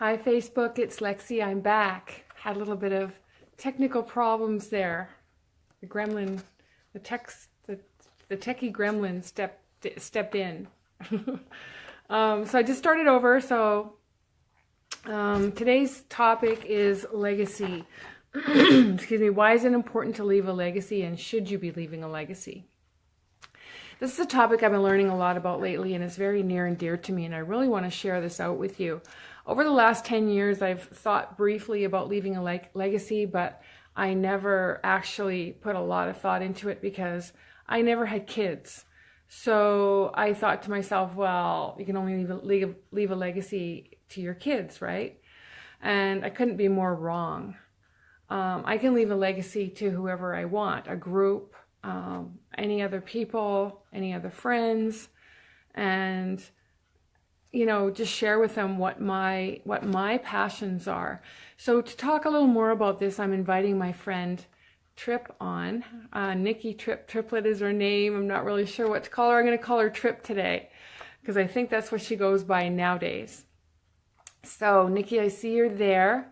Hi, Facebook. It's Lexi. I'm back. Had a little bit of technical problems there. The gremlin, the techie gremlin stepped in. So I just started over. So today's topic is legacy. Excuse me. Why is it important to leave a legacy, and should you be leaving a legacy? This is a topic I've been learning a lot about lately, and it's very near and dear to me, and I really want to share this out with you. Over the last 10 years, I've thought briefly about leaving a legacy, but I never actually put a lot of thought into it because I never had kids. So I thought to myself, well, you can only leave a legacy to your kids, right? And I couldn't be more wrong. I can leave a legacy to whoever I want, a group, any other people, any other friends, and just share with them what my passions are. So to talk a little more about this, I'm inviting my friend Tripp on. Nikki Trip Tripplett is her name. I'm not really sure what to call her. I'm going to call her Tripp today because I think that's what she goes by nowadays. So Nikki, I see you're there.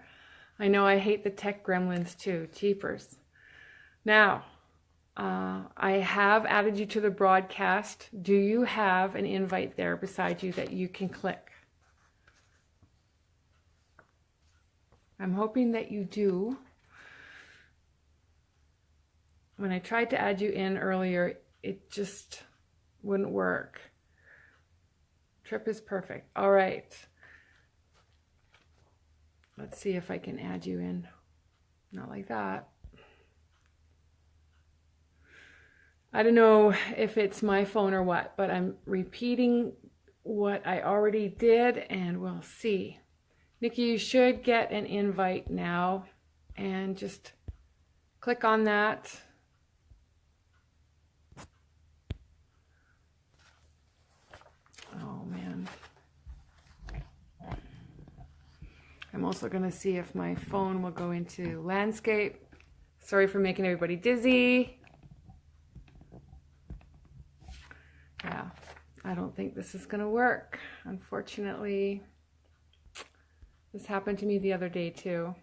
I know I hate the tech gremlins too. Jeepers. Now, I have added you to the broadcast. Do you have an invite there beside you that you can click? I'm hoping that you do. When I tried to add you in earlier, it just wouldn't work. Tripp is perfect. All right. Let's see if I can add you in. Not like that. I don't know if it's my phone or what, but I'm repeating what I already did, and we'll see. Nikki, you should get an invite now, and just click on that. Oh, man. I'm also going to see if my phone will go into landscape. Sorry for making everybody dizzy. Yeah, I don't think this is going to work. Unfortunately, this happened to me the other day too.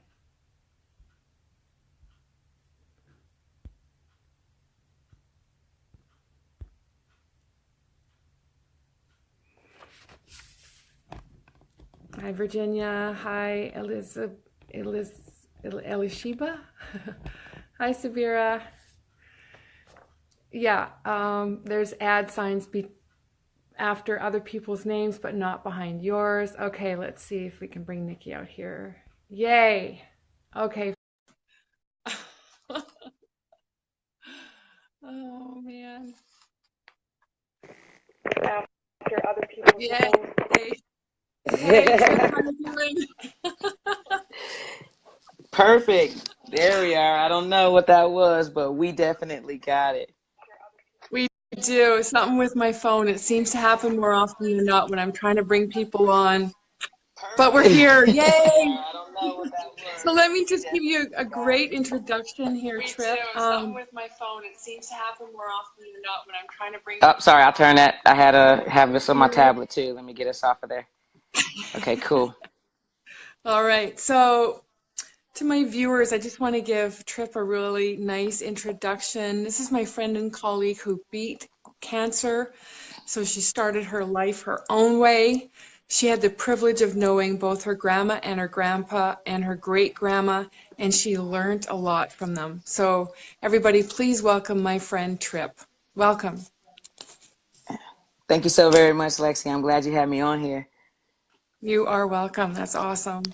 Hi, Virginia. Hi, Elishiba. Hi, Sabira. Yeah, there's ad signs after other people's names, but not behind yours. Okay, let's see if we can bring Nikki out here. Yay. Okay. Oh, man. After other people's names. Hey, Tripp, how you doing? Perfect. There we are. I don't know what that was, but we definitely got it. We do. Something with my phone. It seems to happen more often than not when I'm trying to bring people on. But we're here. Yay! I don't know what that was. So let me just give you a great introduction here, Tripp. Something with my phone. It seems to happen more often than not when I'm trying to bring. Oh, sorry. I'll turn that. I had to have this on my tablet too. Let me get us off of there. Okay, cool. All right. So to my viewers, I just want to give Tripp a really nice introduction. This is my friend and colleague who beat cancer. So she started her life her own way. She had the privilege of knowing both her grandma and her grandpa and her great-grandma, and she learned a lot from them. So everybody, please welcome my friend Tripp. Welcome. Thank you so very much, Lexi. I'm glad you had me on here. You are welcome. That's awesome.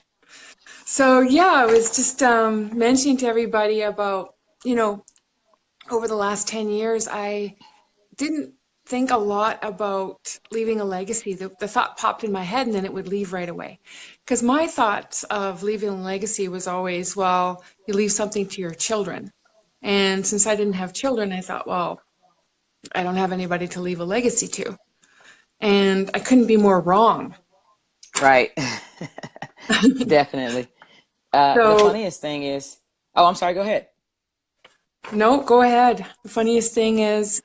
So yeah, I was just mentioning to everybody about, over the last 10 years, I didn't think a lot about leaving a legacy. The thought popped in my head and then it would leave right away. Because my thoughts of leaving a legacy was always, well, you leave something to your children. And since I didn't have children, I thought, well, I don't have anybody to leave a legacy to. And I couldn't be more wrong. Right. Definitely. The funniest thing is, oh, I'm sorry, go ahead. No, go ahead. The funniest thing is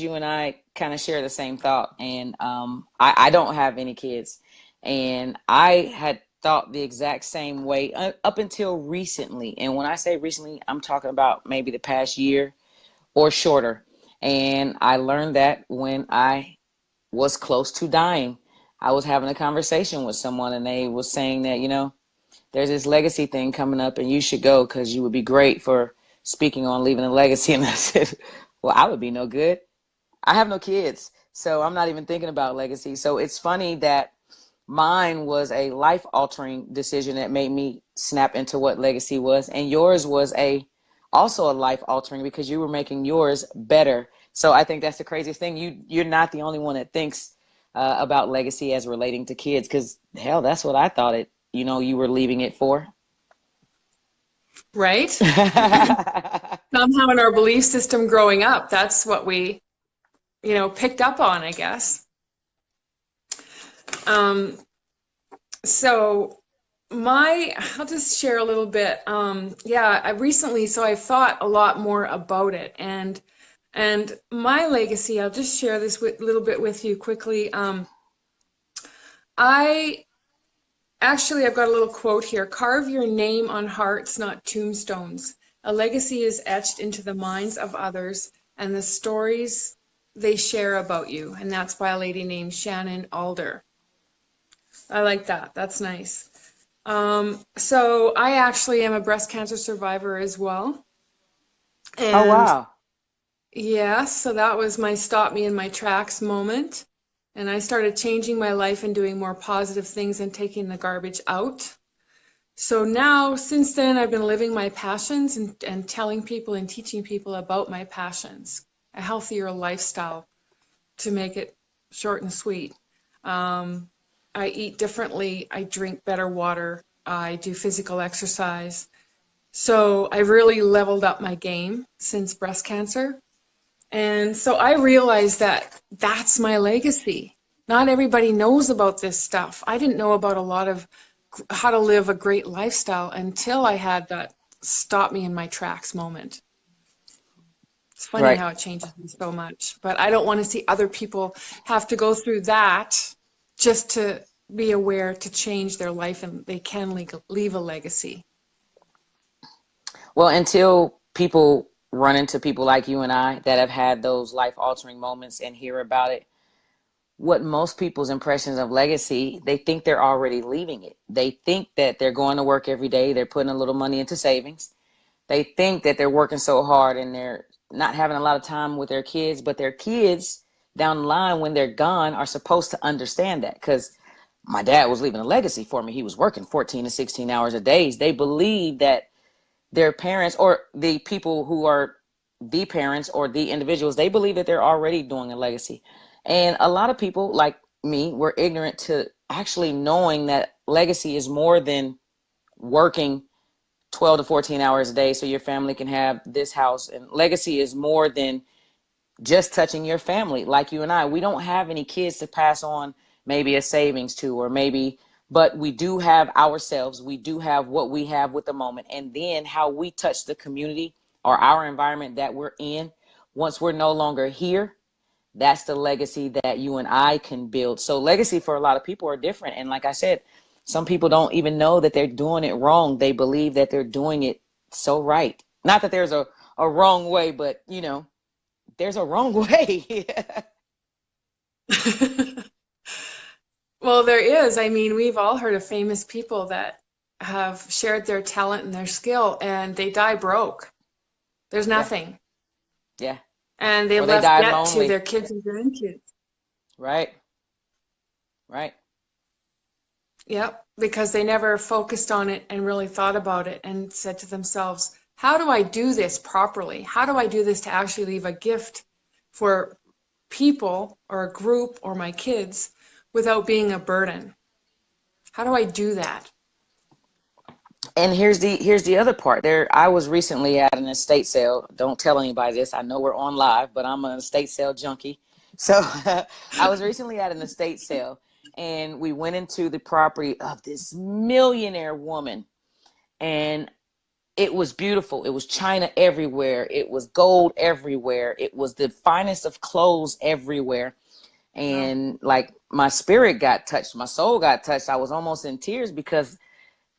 you and I kind of share the same thought. And I don't have any kids. And I had thought the exact same way up until recently. And when I say recently, I'm talking about maybe the past year or shorter. And I learned that when I was close to dying. I was having a conversation with someone and they was saying that, there's this legacy thing coming up and you should go because you would be great for speaking on leaving a legacy. And I said, well, I would be no good. I have no kids, so I'm not even thinking about legacy. So it's funny that mine was a life altering decision that made me snap into what legacy was. And yours was also a life altering because you were making yours better. So I think that's the craziest thing. You're not the only one that thinks about legacy as relating to kids, because hell, that's what I thought you were leaving it for. Right? Somehow in our belief system growing up, that's what we, picked up on, I guess. So I'll just share a little bit. I've thought a lot more about it, and my legacy, I'll just share this little bit with you quickly. I've got a little quote here. Carve your name on hearts, not tombstones. A legacy is etched into the minds of others and the stories they share about you. And that's by a lady named Shannon Alder. I like that. That's nice. So I actually am a breast cancer survivor as well. And oh, wow. Yeah, so that was my stop me in my tracks moment. And I started changing my life and doing more positive things and taking the garbage out. So now, since then, I've been living my passions and telling people and teaching people about my passions, a healthier lifestyle, to make it short and sweet. I eat differently. I drink better water. I do physical exercise. So I really leveled up my game since breast cancer. And so I realized that that's my legacy. Not everybody knows about this stuff. I didn't know about a lot of how to live a great lifestyle until I had that stop me in my tracks moment. It's funny Right. how it changes me so much, but I don't want to see other people have to go through that just to be aware to change their life and they can leave a legacy. Well, until people run into people like you and I that have had those life altering moments and hear about it, what most people's impressions of legacy, they think they're already leaving it. They think that they're going to work every day. They're putting a little money into savings. They think that they're working so hard and they're not having a lot of time with their kids, but their kids down the line when they're gone are supposed to understand that, because my dad was leaving a legacy for me. He was working 14 to 16 hours a day. They believe that their parents or the people who are the parents or the individuals, they believe that they're already doing a legacy. And a lot of people like me were ignorant to actually knowing that legacy is more than working 12 to 14 hours a day so your family can have this house. And legacy is more than just touching your family. Like you and I, we don't have any kids to pass on maybe a savings to, or maybe, but we do have ourselves. We do have what we have with the moment. And then how we touch the community or our environment that we're in once we're no longer here. That's the legacy that you and I can build. So legacy for a lot of people are different. And like I said, some people don't even know that they're doing it wrong. They believe that they're doing it so right. Not that there's a wrong way, but there's a wrong way. Well, there is. I mean, we've all heard of famous people that have shared their talent and their skill and they die broke. There's nothing. Yeah. And they Or they left die debt lonely. to their kids and grandkids. Right. Yep, because they never focused on it and really thought about it and said to themselves, how do I do this properly? How do I do this to actually leave a gift for people or a group or my kids without being a burden? How do I do that? And here's the other part. I was recently at an estate sale. Don't tell anybody this. I know we're on live, but I'm an estate sale junkie. So I was recently at an estate sale and we went into the property of this millionaire woman, and it was beautiful. It was china everywhere. It was gold everywhere. It was the finest of clothes everywhere. Wow. And like my spirit got touched, my soul got touched. I was almost in tears because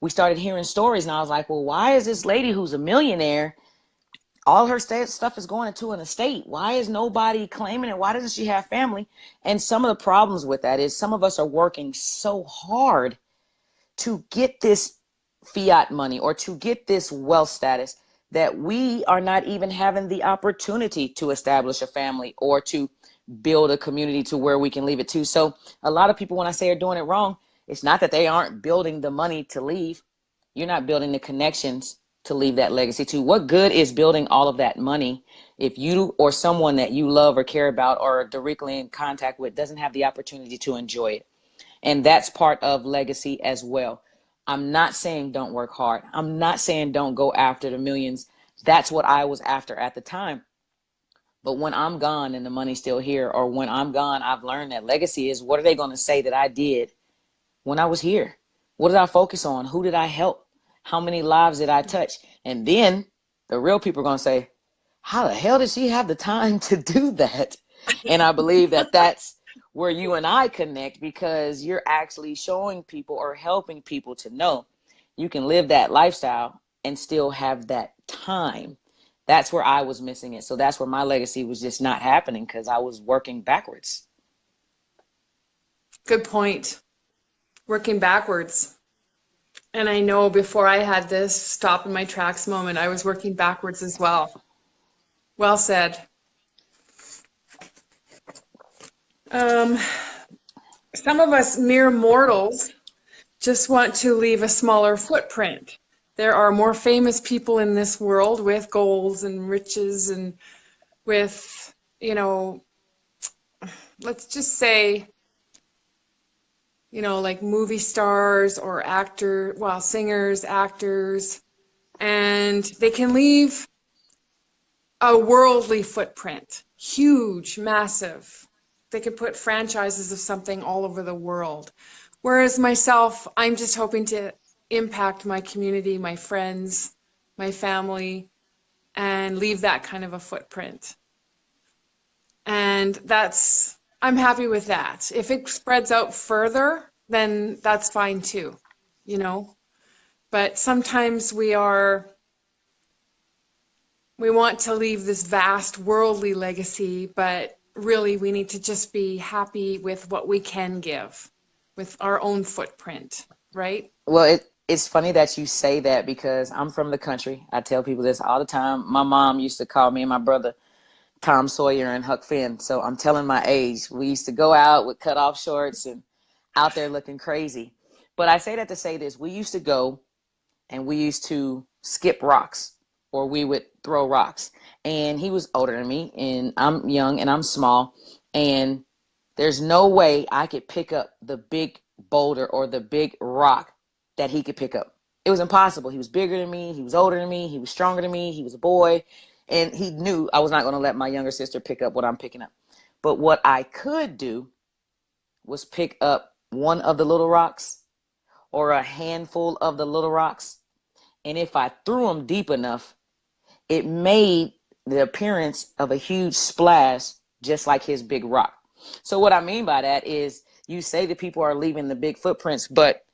we started hearing stories, and I was like, well, why is this lady who's a millionaire, all her stuff is going into an estate? Why is nobody claiming it? Why doesn't she have family? And some of the problems with that is some of us are working so hard to get this fiat money or to get this wealth status that we are not even having the opportunity to establish a family or to build a community to where we can leave it to. So a lot of people, when I say are doing it wrong, it's not that they aren't building the money to leave. You're not building the connections to leave that legacy to. What good is building all of that money if you or someone that you love or care about or are directly in contact with doesn't have the opportunity to enjoy it? And that's part of legacy as well. I'm not saying don't work hard. I'm not saying don't go after the millions. That's what I was after at the time. But when I'm gone and the money's still here, or when I'm gone, I've learned that legacy is, what are they going to say that I did when I was here? What did I focus on? Who did I help? How many lives did I touch? And then the real people are going to say, how the hell did she have the time to do that? And I believe that that's where you and I connect, because you're actually showing people or helping people to know you can live that lifestyle and still have that time. That's where I was missing it. So that's where my legacy was just not happening, because I was working backwards. Good point. Working backwards. And I know before I had this stop in my tracks moment, I was working backwards as well. Well said. Some of us mere mortals just want to leave a smaller footprint. There are more famous people in this world with goals and riches and with, let's just say, like movie stars or singers, actors, and they can leave a worldly footprint, huge, massive. They could put franchises of something all over the world. Whereas myself, I'm just hoping to impact my community, my friends, my family, and leave that kind of a footprint. And I'm happy with that. If it spreads out further, then that's fine too, But sometimes we want to leave this vast worldly legacy, but really we need to just be happy with what we can give, with our own footprint, right? Well, it's funny that you say that, because I'm from the country. I tell people this all the time. My mom used to call me and my brother Tom Sawyer and Huck Finn. So I'm telling my age. We used to go out with cut off shorts and out there looking crazy. But I say that to say this. We used to go and we used to skip rocks, or we would throw rocks. And he was older than me, and I'm young and I'm small. And there's no way I could pick up the big boulder or the big rock that he could pick up. It was impossible. He was bigger than me. He was older than me. He was stronger than me. He was a boy. And he knew I was not going to let my younger sister pick up what I'm picking up. But what I could do was pick up one of the little rocks or a handful of the little rocks. And if I threw them deep enough, it made the appearance of a huge splash, just like his big rock. So what I mean by that is, you say that people are leaving the big footprints, but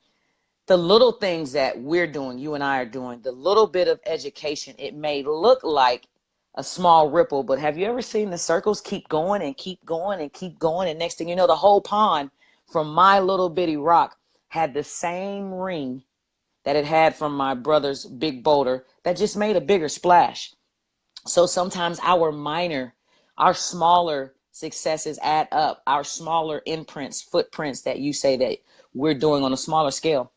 the little things that we're doing, you and I are doing, the little bit of education, it may look like a small ripple, but have you ever seen the circles keep going and keep going and keep going? And next thing you know, the whole pond from my little bitty rock had the same ring that it had from my brother's big boulder that just made a bigger splash. So sometimes our smaller successes add up, our smaller footprints that you say that we're doing on a smaller scale.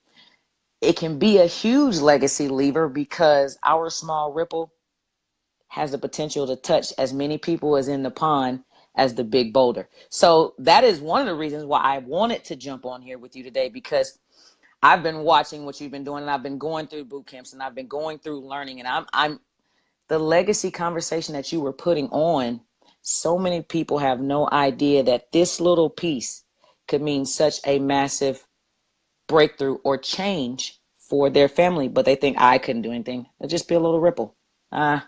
It can be a huge legacy lever, because our small ripple has the potential to touch as many people as in the pond as the big boulder. So that is one of the reasons why I wanted to jump on here with you today, because I've been watching what you've been doing, and I've been going through boot camps, and I've been going through learning, and I'm the legacy conversation that you were putting on. So many people have no idea that this little piece could mean such a massive breakthrough or change for their family, but they think I couldn't do anything. It'll just be a little ripple. There's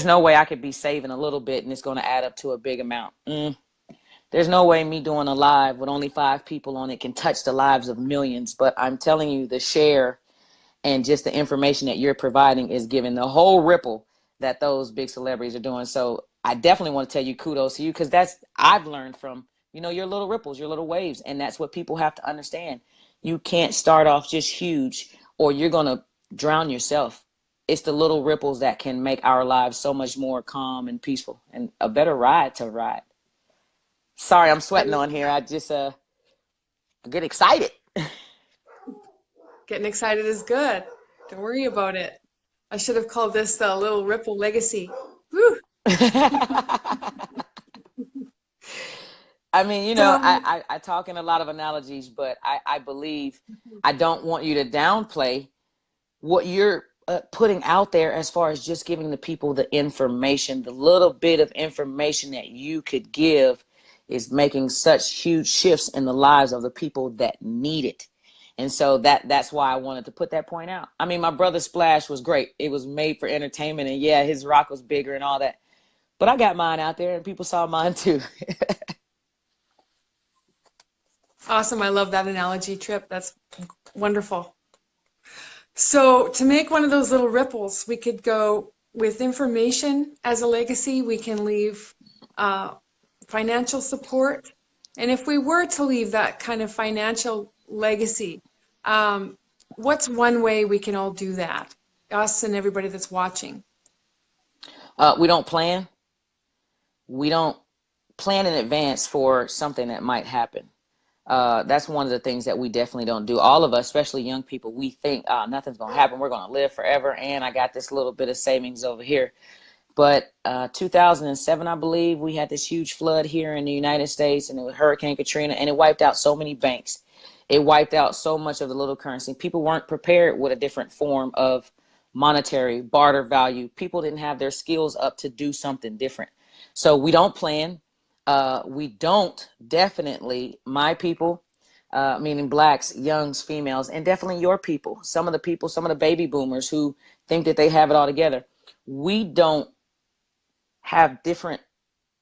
no way I could be saving a little bit and it's going to add up to a big amount. There's no way me doing a live with only 5 people on it can touch the lives of millions. But I'm telling you, the share and just the information that you're providing is giving the whole ripple that those big celebrities are doing. So I definitely want to tell you kudos to you, because I've learned from, your little ripples, your little waves. And that's what people have to understand. You can't start off just huge, or you're going to drown yourself. It's the little ripples that can make our lives so much more calm and peaceful and a better ride to ride. Sorry, I'm sweating on here. I just get excited. Getting excited is good. Don't worry about it. I should have called this the Little Ripple Legacy. Woo! I mean, I talk in a lot of analogies, but I believe I don't want you to downplay what you're putting out there as far as just giving the people the information. The little bit of information that you could give is making such huge shifts in the lives of the people that need it. And so that's why I wanted to put that point out. I mean, my brother's splash was great. It was made for entertainment, and yeah, his rock was bigger and all that. But I got mine out there and people saw mine too. Awesome. I love that analogy, Tripp. That's wonderful. So to make one of those little ripples, we could go with information as a legacy. We can leave financial support. And if we were to leave that kind of financial legacy, what's one way we can all do that? Us and everybody that's watching. We don't plan. We don't plan in advance for something that might happen. That's one of the things that we definitely don't do. All of us, especially young people, we think, nothing's going to happen. We're going to live forever. And I got this little bit of savings over here. But 2007, I believe, we had this huge flood here in the United States, and it was Hurricane Katrina, and it wiped out so many banks. It wiped out so much of the little currency. People weren't prepared with a different form of monetary barter value. People didn't have their skills up to do something different. So we don't plan. We don't definitely, my people, meaning blacks, youngs, females, and definitely your people, some of the baby boomers who think that they have it all together. We don't have different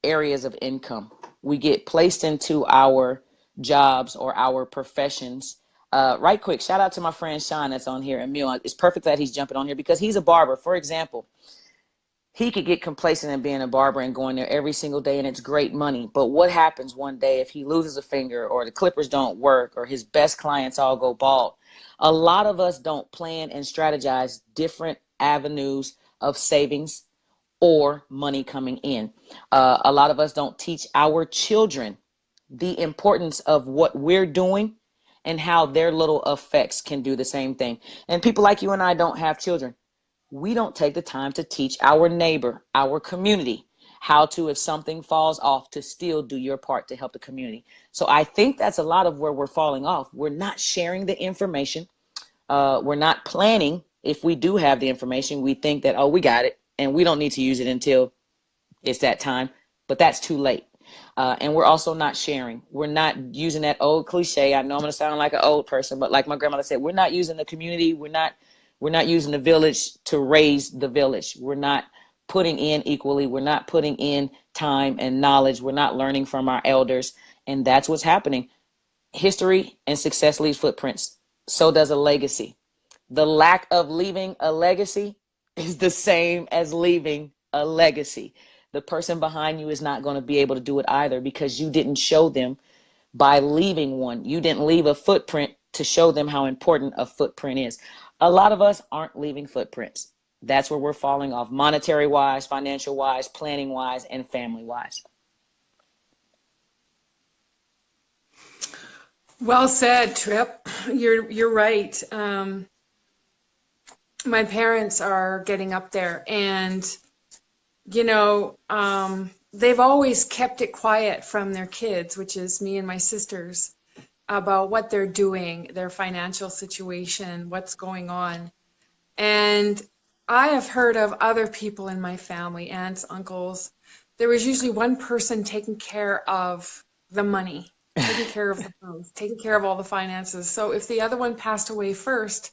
areas of income. We get placed into our jobs or our professions. Right quick, shout out to my friend Sean that's on here. Emil, it's perfect that he's jumping on here because he's a barber. For example, he could get complacent in being a barber and going there every single day, and it's great money. But what happens one day if he loses a finger, or the clippers don't work, or his best clients all go bald? A lot of us don't plan and strategize different avenues of savings or money coming in. A lot of us don't teach our children the importance of what we're doing and how their little effects can do the same thing. And people like you and I don't have children. We don't take the time to teach our neighbor, our community, how to, if something falls off, to still do your part to help the community. So I think that's a lot of where we're falling off. We're not sharing the information. We're not planning. If we do have the information, we think that, oh, we got it, and we don't need to use it until it's that time, but that's too late. And we're also not sharing. We're not using that old cliche. I know I'm going to sound like an old person, but like my grandmother said, we're not using the community. We're not using the village to raise the village. We're not putting in equally. We're not putting in time and knowledge. We're not learning from our elders. And that's what's happening. History and success leaves footprints. So does a legacy. The lack of leaving a legacy is the same as leaving a legacy. The person behind you is not going to be able to do it either, because you didn't show them by leaving one. You didn't leave a footprint to show them how important a footprint is. A lot of us aren't leaving footprints. That's where we're falling off, monetary wise, financial wise, planning wise, and family wise. Well said, Tripp. You're right. My parents are getting up there, and they've always kept it quiet from their kids, which is me and my sisters, about what they're doing, their financial situation, what's going on. And I have heard of other people in my family, aunts, uncles. There was usually one person taking care of the money, taking care of the house, taking care of all the finances. So if the other one passed away first,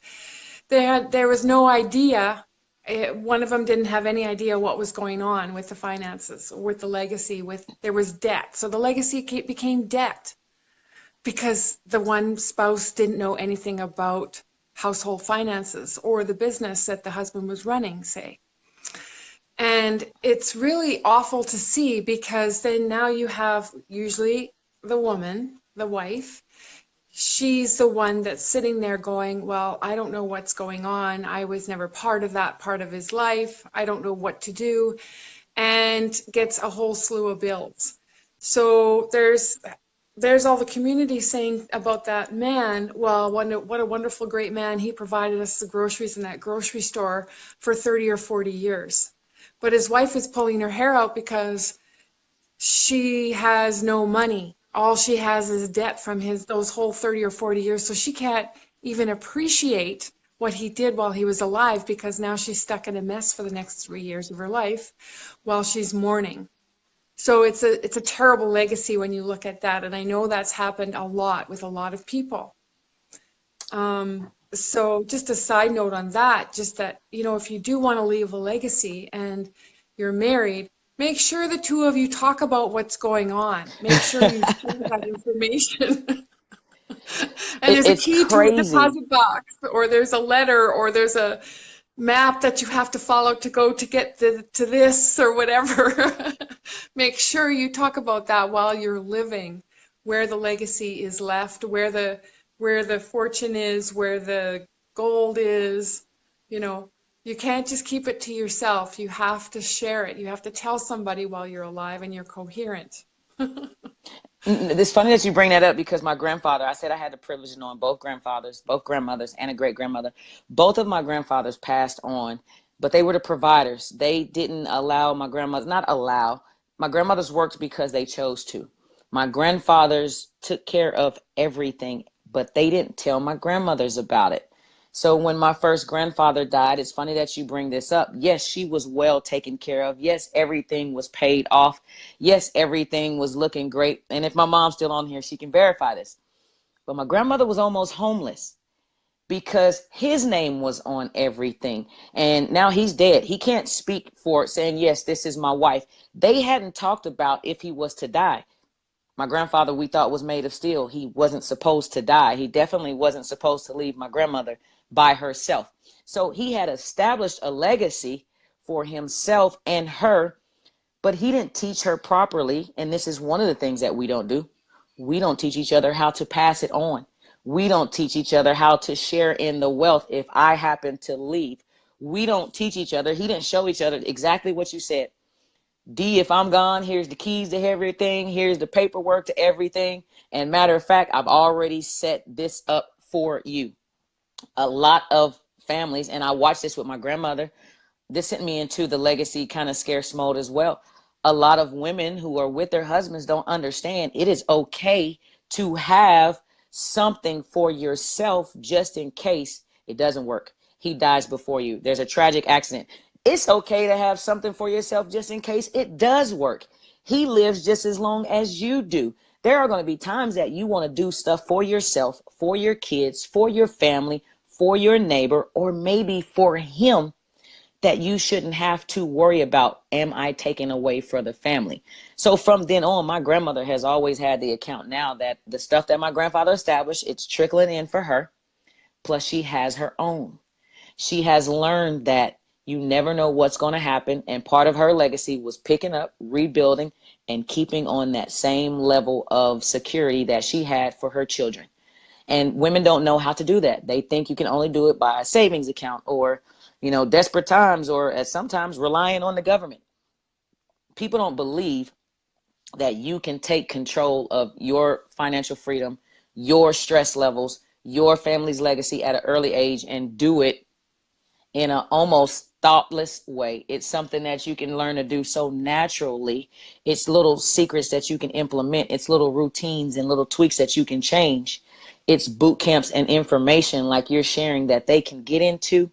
there was no idea One of them didn't have any idea what was going on with the finances, with the legacy, there was debt. So the legacy became debt because the one spouse didn't know anything about household finances or the business that the husband was running, say. And it's really awful to see, because then now you have usually the woman, the wife, she's the one that's sitting there going, well, I don't know what's going on. I was never part of that part of his life. I don't know what to do, and gets a whole slew of bills. So there's all the community saying about that man, well, what a wonderful, great man. He provided us the groceries in that grocery store for 30 or 40 years. But his wife is pulling her hair out because she has no money. All she has is debt from those whole 30 or 40 years. So she can't even appreciate what he did while he was alive, because now she's stuck in a mess for the next 3 years of her life while she's mourning. So it's a terrible legacy when you look at that. And I know that's happened a lot with a lot of people. So just a side note on that, just that, if you do want to leave a legacy and you're married, make sure the two of you talk about what's going on. Make sure you share that information. And there's a key to a deposit box, or there's a letter, or there's a map that you have to follow to go to get to this or whatever. Make sure you talk about that while you're living, where the legacy is left, where the fortune is, where the gold is. You can't just keep it to yourself. You have to share it. You have to tell somebody while you're alive and you're coherent. It's funny that you bring that up, because my grandfather, I said I had the privilege of knowing both grandfathers, both grandmothers, and a great grandmother. Both of my grandfathers passed on, but they were the providers. They didn't allow my grandmother, not allow, my grandmothers worked because they chose to. My grandfathers took care of everything, but they didn't tell my grandmothers about it. So when my first grandfather died, it's funny that you bring this up. Yes, she was well taken care of. Yes, everything was paid off. Yes, everything was looking great. And if my mom's still on here, she can verify this. But my grandmother was almost homeless because his name was on everything. And now he's dead. He can't speak for it, saying, yes, this is my wife. They hadn't talked about if he was to die. My grandfather, we thought, was made of steel. He wasn't supposed to die. He definitely wasn't supposed to leave my grandmother by herself. So he had established a legacy for himself and her, but he didn't teach her properly. And this is one of the things that we don't do. We don't teach each other how to pass it on. We don't teach each other how to share in the wealth if I happen to leave. We don't teach each other. He didn't show each other exactly what you said. D, if I'm gone, here's the keys to everything. Here's the paperwork to everything. And matter of fact, I've already set this up for you. A lot of families, and I watched this with my grandmother, this sent me into the legacy kind of scarce mode as well. A lot of women who are with their husbands don't understand it is okay to have something for yourself just in case it doesn't work. He dies before you. There's a tragic accident. It's okay to have something for yourself just in case it does work. He lives just as long as you do. There are going to be times that you want to do stuff for yourself, for your kids, for your family, for your neighbor, or maybe for him, that you shouldn't have to worry about, am I taking away for the family? So from then on, my grandmother has always had the account now that the stuff that my grandfather established, it's trickling in for her. Plus she has her own. She has learned that you never know what's going to happen. And part of her legacy was picking up, rebuilding, and keeping on that same level of security that she had for her children. And women don't know how to do that. They think you can only do it by a savings account, or, desperate times, or at sometimes relying on the government. People don't believe that you can take control of your financial freedom, your stress levels, your family's legacy at an early age, and do it in an almost thoughtless way. It's something that you can learn to do so naturally. It's little secrets that you can implement. It's little routines and little tweaks that you can change. It's boot camps and information like you're sharing that they can get into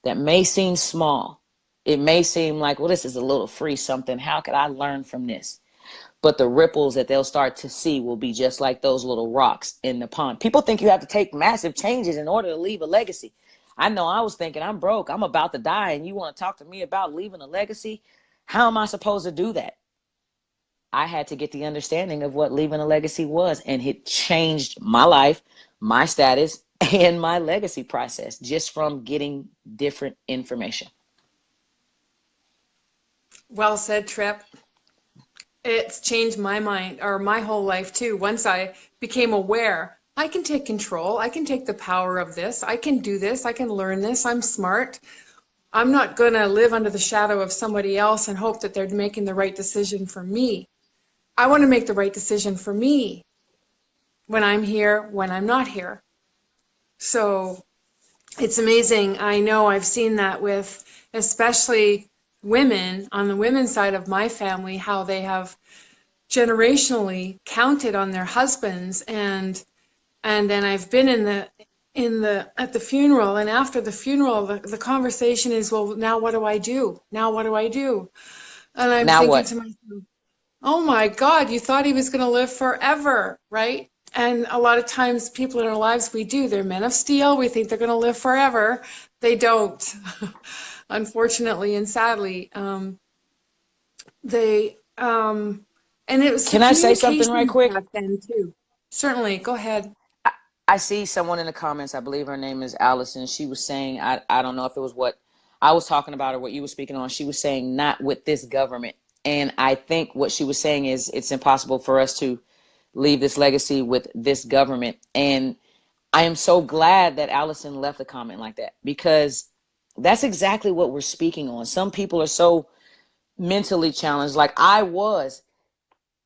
that may seem small. It may seem like, well, this is a little free something. How could I learn from this? But the ripples that they'll start to see will be just like those little rocks in the pond. People think you have to take massive changes in order to leave a legacy. I know I was thinking, I'm broke, I'm about to die, and you want to talk to me about leaving a legacy? How am I supposed to do that? I had to get the understanding of what leaving a legacy was, and it changed my life, my status, and my legacy process just from getting different information. Well said, Tripp. It's changed my mind, or my whole life too. Once I became aware, I can take control. I can take the power of this. I can do this. I can learn this. I'm smart. I'm not going to live under the shadow of somebody else and hope that they're making the right decision for me. I want to make the right decision for me when I'm here, when I'm not here. So it's amazing. I know I've seen that with especially women on the women's side of my family, how they have generationally counted on their husbands, and then I've been at the funeral, and after the funeral the conversation is, well, now what do I do? Now what do I do? And I'm Now thinking what? to myself, oh my God, you thought he was going to live forever, right? And a lot of times people in our lives, we do. They're men of steel. We think they're going to live forever. They don't, unfortunately and sadly. And it was the Can I say something right communication quick? back then too. Certainly, go ahead. I see someone in the comments, I believe her name is Alison. She was saying, I don't know if it was what I was talking about or what you were speaking on. She was saying, not with this government. And I think what she was saying is it's impossible for us to leave this legacy with this government. And I am so glad that Alison left a comment like that, because that's exactly what we're speaking on. Some people are so mentally challenged, like I was.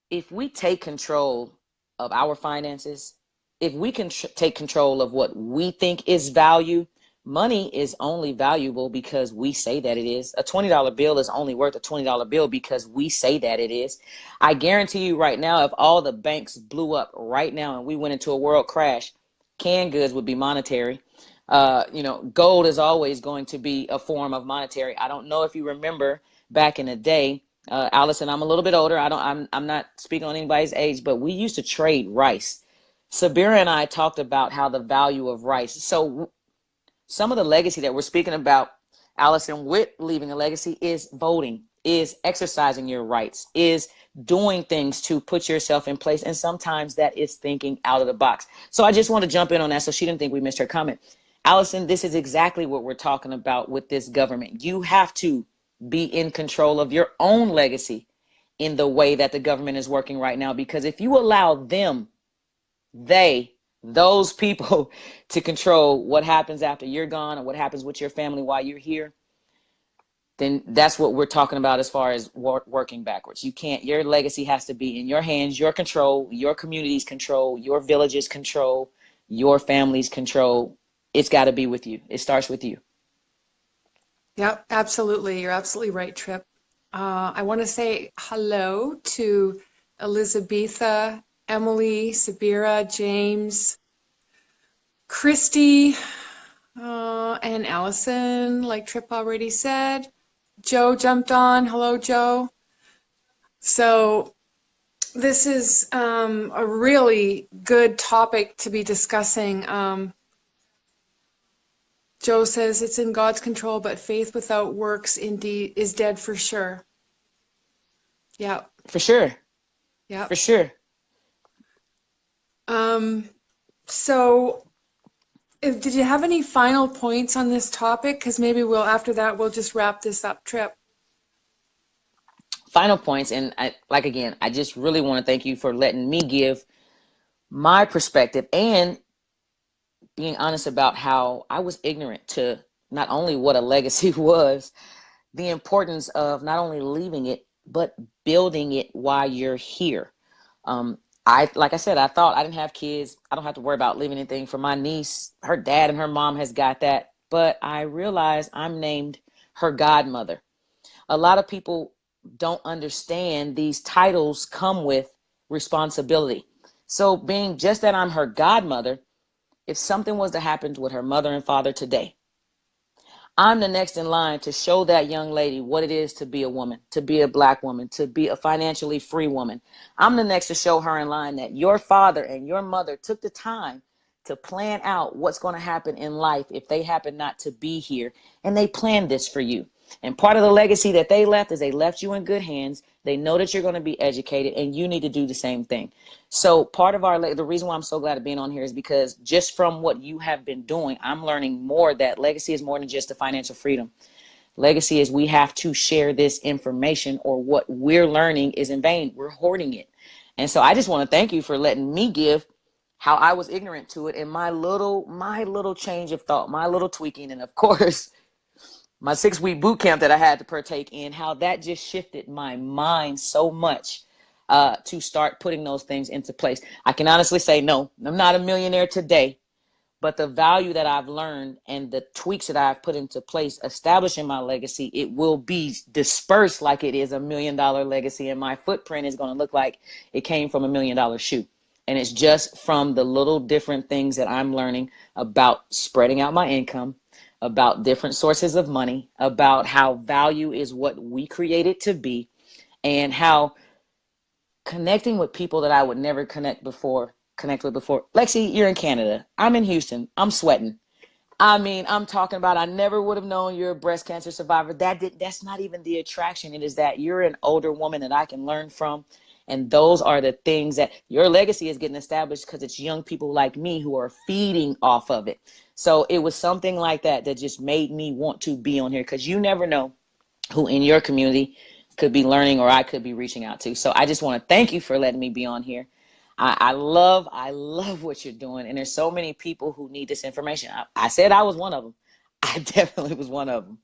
If we take control of our finances, if we can take control of what we think is value, money is only valuable because we say that it is. A $20 bill is only worth a $20 bill because we say that it is. I guarantee you right now, if all the banks blew up right now and we went into a world crash, canned goods would be monetary. Gold is always going to be a form of monetary. I don't know if you remember back in the day, Alison, I'm a little bit older. I'm not speaking on anybody's age, but we used to trade rice. Sabira and I talked about how the value of rice. So some of the legacy that we're speaking about, Alison, with leaving a legacy is voting, is exercising your rights, is doing things to put yourself in place. And sometimes that is thinking out of the box. So I just want to jump in on that so she didn't think we missed her comment. Alison, this is exactly what we're talking about with this government. You have to be in control of your own legacy in the way that the government is working right now. Because if you allow them, those people to control what happens after you're gone or what happens with your family while you're here, then that's what we're talking about as far as working backwards. You can't, your legacy has to be in your hands, your control, your community's control, your village's control, your family's control. It's got to be with you. It starts with you. Yep, absolutely. You're absolutely right, Tripp. I want to say hello to Elizabetha, Emily, Sabira, James, Christy, and Alison, like Tripp already said. Joe jumped on. Hello, Joe. So this is a really good topic to be discussing. Joe says it's in God's control, but faith without works indeed is dead for sure. Yeah. For sure. Yeah. For sure. So did you have any final points on this topic? Because maybe after that, we'll just wrap this up, Tripp. Final points. And I just really want to thank you for letting me give my perspective and being honest about how I was ignorant to not only what a legacy was, the importance of not only leaving it, but building it while you're here. Like I said, I thought I didn't have kids. I don't have to worry about leaving anything for my niece. Her dad and her mom has got that. But I realized I'm named her godmother. A lot of people don't understand these titles come with responsibility. So being just that I'm her godmother, if something was to happen with her mother and father today, I'm the next in line to show that young lady what it is to be a woman, to be a Black woman, to be a financially free woman. I'm the next to show her in line that your father and your mother took the time to plan out what's going to happen in life if they happen not to be here, and they planned this for you. And part of the legacy that they left is they left you in good hands. They know that you're going to be educated, and you need to do the same thing. So part of the reason why I'm so glad of being on here is because just from what you have been doing, I'm learning more that legacy is more than just the financial freedom. Legacy is we have to share this information, or what we're learning is in vain. We're hoarding it. And so I just want to thank you for letting me give how I was ignorant to it, and my little change of thought, my little tweaking, and of course, my 6-week boot camp that I had to partake in, how that just shifted my mind so much to start putting those things into place. I can honestly say, no, I'm not a millionaire today, but the value that I've learned and the tweaks that I've put into place, establishing my legacy, it will be dispersed like it is $1 million legacy. And my footprint is going to look like it came from $1 million shoe. And it's just from the little different things that I'm learning about spreading out my income, about different sources of money, about how value is what we create it to be, and how connecting with people that I would never connect with before. Lexi, you're in Canada. I'm in Houston. I'm sweating. I mean, I'm talking about, I never would have known you're a breast cancer survivor. That's not even the attraction. It is that you're an older woman that I can learn from. And those are the things that your legacy is getting established, because it's young people like me who are feeding off of it. So it was something like that that just made me want to be on here, because you never know who in your community could be learning, or I could be reaching out to. So I just want to thank you for letting me be on here. I love what you're doing. And there's so many people who need this information. I said I was one of them. I definitely was one of them.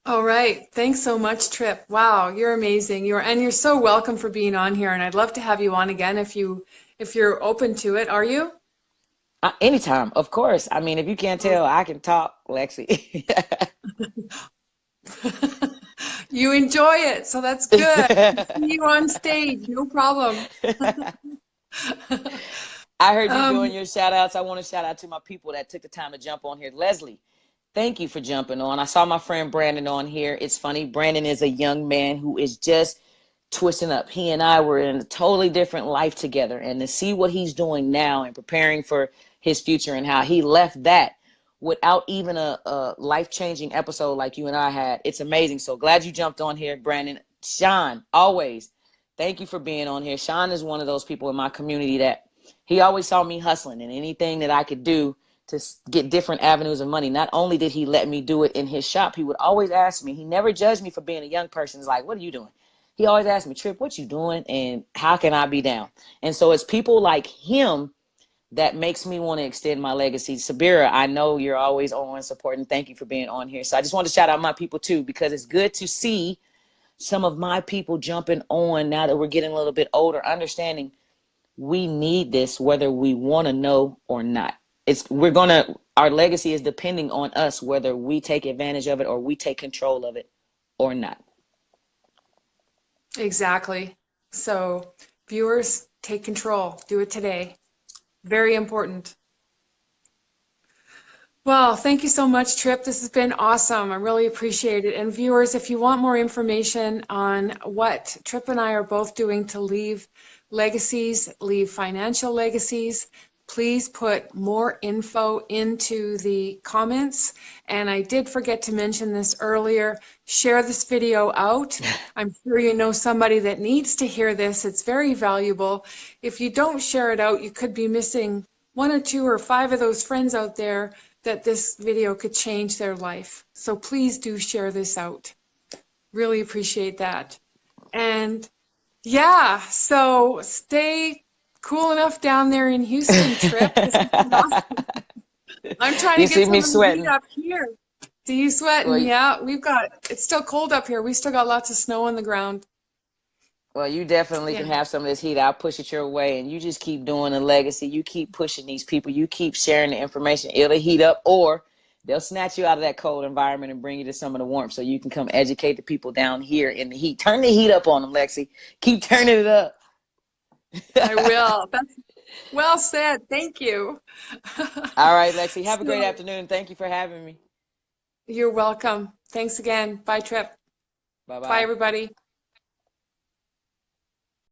All right. Thanks so much, Tripp. Wow, you're amazing. You're so welcome for being on here. And I'd love to have you on again if you're open to it. Are you? Anytime, of course. I mean, if you can't tell, I can talk, Lexi. You enjoy it, so that's good. See you on stage, no problem. I heard you doing your shout outs. I want to shout out to my people that took the time to jump on here. Leslie, thank you for jumping on. I saw my friend Brandon on here. It's funny. Brandon is a young man who is just twisting up. He and I were in a totally different life together, and to see what he's doing now and preparing for his future, and how he left that without even a life-changing episode like you and I had. It's amazing. So glad you jumped on here, Brandon. Sean, always, thank you for being on here. Sean is one of those people in my community that he always saw me hustling, and anything that I could do to get different avenues of money. Not only did he let me do it in his shop, he would always ask me. He never judged me for being a young person. He's like, what are you doing? He always asked me, Tripp, what you doing, and how can I be down? And so it's people like him that makes me want to extend my legacy. Sabira, I know you're always on supporting. Thank you for being on here. So I just want to shout out my people too, because it's good to see some of my people jumping on now that we're getting a little bit older, understanding we need this whether we want to know or not. Our legacy is depending on us, whether we take advantage of it or we take control of it or not. Exactly. So viewers, take control. Do it today. Very important. Well, thank you so much, Tripp. This has been awesome. I really appreciate it. And viewers, if you want more information on what Tripp and I are both doing to leave legacies, leave financial legacies, please put more info into the comments. And I did forget to mention this earlier. Share this video out. I'm sure you know somebody that needs to hear this. It's very valuable. If you don't share it out, you could be missing 1 or 2 or 5 of those friends out there that this video could change their life. So please do share this out. Really appreciate that. And yeah, so stay cool enough down there in Houston, Tripp. Awesome. I'm trying to get some of the heat up here. See you sweating? Well, yeah, it's still cold up here. We still got lots of snow on the ground. Well, you definitely can have some of this heat. I'll push it your way, and you just keep doing the legacy. You keep pushing these people. You keep sharing the information. It'll heat up, or they'll snatch you out of that cold environment and bring you to some of the warmth, so you can come educate the people down here in the heat. Turn the heat up on them, Lexi. Keep turning it up. I will. That's well said. Thank you. All right, Lexi. Have a great afternoon. Thank you for having me. You're welcome. Thanks again. Bye, Tripp. Bye-bye. Bye, everybody.